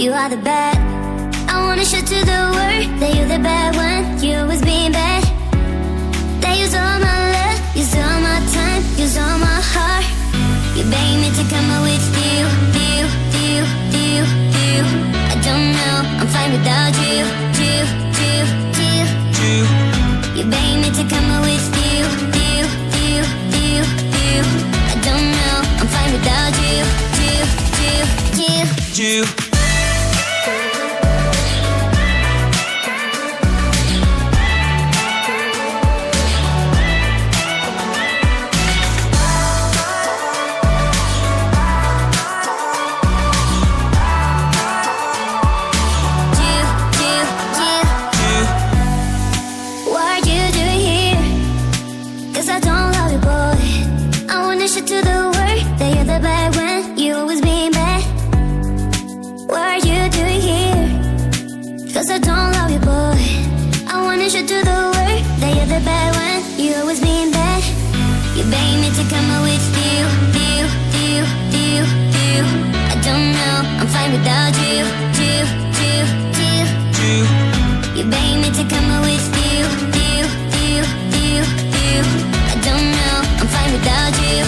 you are the bad. I wanna show to the world that you're the bad one. You was being bad. That use all my love, use all my time, use all my heart. You begged me to come out with you. I don't know, I'm fine without you. You begged me to come out with you. I don't know, I'm fine without you. To the world that you're the bad when you always being bad. What are you doing here? Cause I don't love you, boy. I wanna show to the world that you're the bad one. You always being bad. You begged me to come out with you. I don't know, I'm fine without you. You begged me to come out with you. I don't know, I'm fine without you.